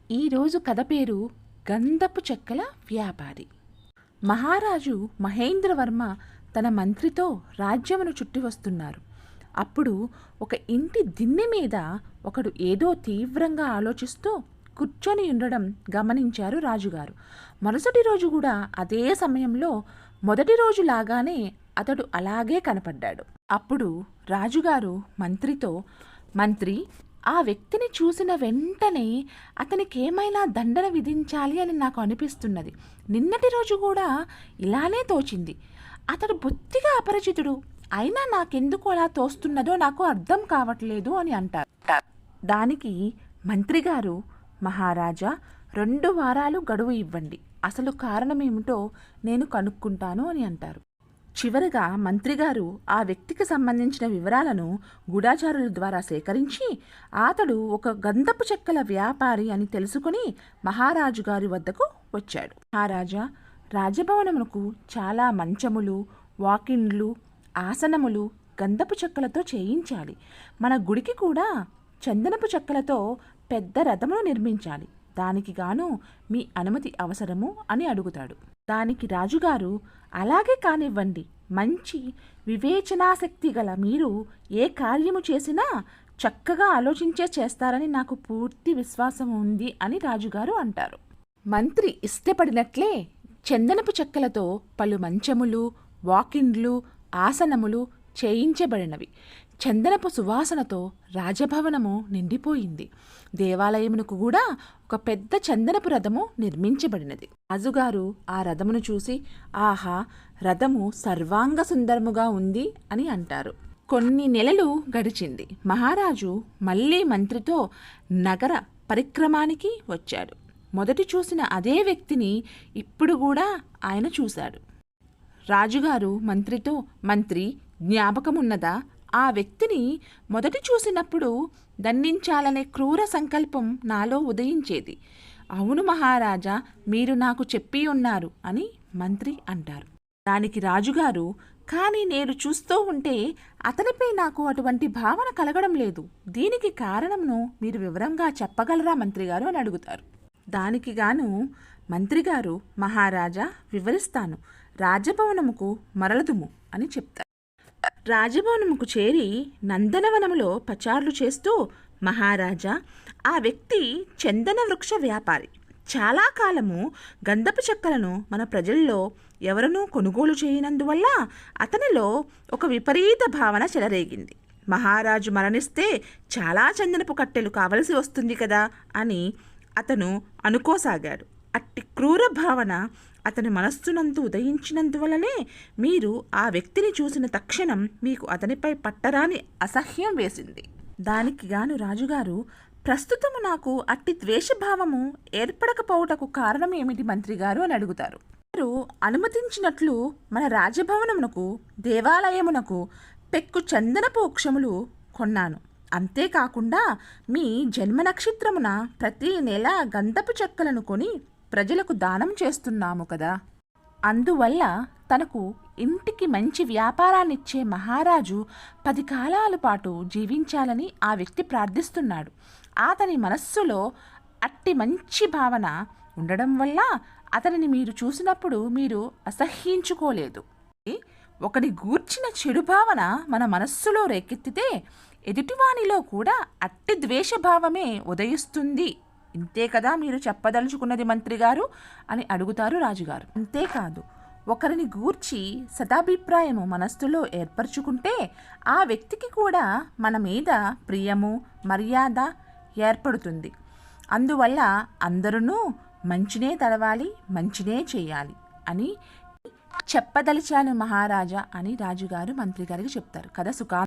ఈరోజు కథ పేరు గంధపు చెక్కల వ్యాపారి. మహారాజు మహేంద్రవర్మ తన మంత్రితో రాజ్యమును చుట్టి వస్తున్నారు. అప్పుడు ఒక ఇంటి దిన్నె మీద ఒకడు ఏదో తీవ్రంగా ఆలోచిస్తూ కూర్చొని ఉండడం గమనించారు రాజుగారు. మరుసటి రోజు కూడా అదే సమయంలో మొదటి రోజు లాగానే అతడు అలాగే కనపడ్డాడు. అప్పుడు రాజుగారు మంత్రితో, మంత్రి, ఆ వ్యక్తిని చూసిన వెంటనే అతనికి ఏమైనా దండన విధించాలి అని నాకు అనిపిస్తున్నది. నిన్నటి రోజు కూడా ఇలానే తోచింది. అతడు బొత్తిగా అపరిచితుడు, అయినా నాకెందుకు అలా తోస్తున్నదో నాకు అర్థం కావట్లేదు అని అంటారు. దానికి మంత్రిగారు, మహారాజా, 2 వారాలు గడువు ఇవ్వండి, అసలు కారణమేమిటో నేను కనుక్కుంటాను అని అంటారు. చివరగా మంత్రిగారు ఆ వ్యక్తికి సంబంధించిన వివరాలను గూఢచారుల ద్వారా సేకరించి అతడు ఒక గంధపు చెక్కల వ్యాపారి అని తెలుసుకుని మహారాజు గారి వద్దకు వచ్చాడు. మహారాజా, రాజభవనమునకు చాలా మంచములు, వాకిండ్లు, ఆసనములు గంధపు చెక్కలతో చేయించాలి. మన గుడికి కూడా చందనపు చెక్కలతో పెద్ద రథమును నిర్మించాలి. దానికి గాను మీ అనుమతి అవసరము అని అడుగుతాడు. దానికి రాజుగారు, అలాగే కానివ్వండి, మంచి వివేచనాశక్తి గల మీరు ఏ కార్యము చేసినా చక్కగా ఆలోచించే చేస్తారని నాకు పూర్తి విశ్వాసం ఉంది అని రాజుగారు అంటారు. మంత్రి ఇష్టపడినట్లే చందనపు చెక్కలతో పలు మంచములు, వాకిండ్లు, ఆసనములు చేయించబడినవి. చందనపు సువాసనతో రాజభవనము నిండిపోయింది. దేవాలయమునకు కూడా ఒక పెద్ద చందనపు రథము నిర్మించబడినది. రాజుగారు ఆ రథమును చూసి, ఆహా, రథము సర్వాంగ సుందరముగా ఉంది అని అంటారు. కొన్ని నెలలు గడిచింది. మహారాజు మళ్ళీ మంత్రితో నగర పరిక్రమానికి వచ్చాడు. మొదటి చూసిన అదే వ్యక్తిని ఇప్పుడు కూడా ఆయన చూశాడు. రాజుగారు మంత్రితో, మంత్రి, జ్ఞాపకమున్నదా? ఆ వ్యక్తిని మొదటి చూసినప్పుడు దండించాలనే క్రూర సంకల్పం నాలో ఉదయించేది. అవును మహారాజా, మీరు నాకు చెప్పి ఉన్నారు అని మంత్రి అంటారు. దానికి రాజుగారు, కానీ నేను చూస్తూ ఉంటే అతనిపై నాకు అటువంటి భావన కలగడం లేదు. దీనికి కారణంను మీరు వివరంగా చెప్పగలరా మంత్రిగారు అని అడుగుతారు. దానికి గాను మంత్రిగారు, మహారాజా, వివరిస్తాను, రాజభవనముకు మరలదుము అని చెప్తారు. రాజభవనముకు చేరి నందనవనములో పచార్లు చేస్తూ, మహారాజా, ఆ వ్యక్తి చందన వృక్ష వ్యాపారి. చాలా కాలము గంధపు చెక్కలను మన ప్రజల్లో ఎవరనూ కొనుగోలు చేయనందువల్ల అతనిలో ఒక విపరీత భావన చెలరేగింది. మహారాజు మరణిస్తే చాలా చందనపు కట్టెలు కావలసి వస్తుంది కదా అని అతను అనుకోసాగాడు. అట్టి క్రూర భావన అతని మనస్సునందు ఉదయించినందువలనే మీరు ఆ వ్యక్తిని చూసిన తక్షణం మీకు అతనిపై పట్టరాని అసహ్యం వేసింది. దానికి గాను రాజుగారు, ప్రస్తుతము నాకు అట్టి ద్వేషభావము ఏర్పడకపోవటకు కారణం ఏమిటి మంత్రిగారు అని అడుగుతారు. వారు అనుమతించినట్లు మన రాజభవనమునకు, దేవాలయమునకు పెక్కు చందనపు వృక్షములు కొన్నాను. అంతేకాకుండా మీ జన్మ నక్షత్రమున ప్రతి నెల గంధపు చెక్కలను కొని ప్రజలకు దానం చేస్తున్నాము కదా. అందువల్ల తనకు ఇంటికి మంచి వ్యాపారాన్నిచ్చే మహారాజు 10 కాలాల పాటు జీవించాలని ఆ వ్యక్తి ప్రార్థిస్తున్నాడు. అతని మనస్సులో అట్టి మంచి భావన ఉండడం వల్ల అతనిని మీరు చూసినప్పుడు మీరు అసహ్యించుకోలేదు. ఒకని గూర్చిన చెడు భావన మన మనస్సులో రేకెత్తితే ఎదుటివానిలో కూడా అట్టి ద్వేషభావమే ఉదయిస్తుంది. ఇంతే కదా మీరు చెప్పదలుచుకున్నది మంత్రిగారు అని అడుగుతారు రాజుగారు. అంతేకాదు, ఒకరిని గూర్చి సదాభిప్రాయము మనస్సులో ఏర్పరచుకుంటే ఆ వ్యక్తికి కూడా మన మీద ప్రియము, మర్యాద ఏర్పడుతుంది. అందువల్ల అందరూ మంచినే తలవాలి, మంచినే చేయాలి అని చెప్పదలిచాను మహారాజా అని రాజుగారు మంత్రిగారికి చెప్తారు. కథ సుఖా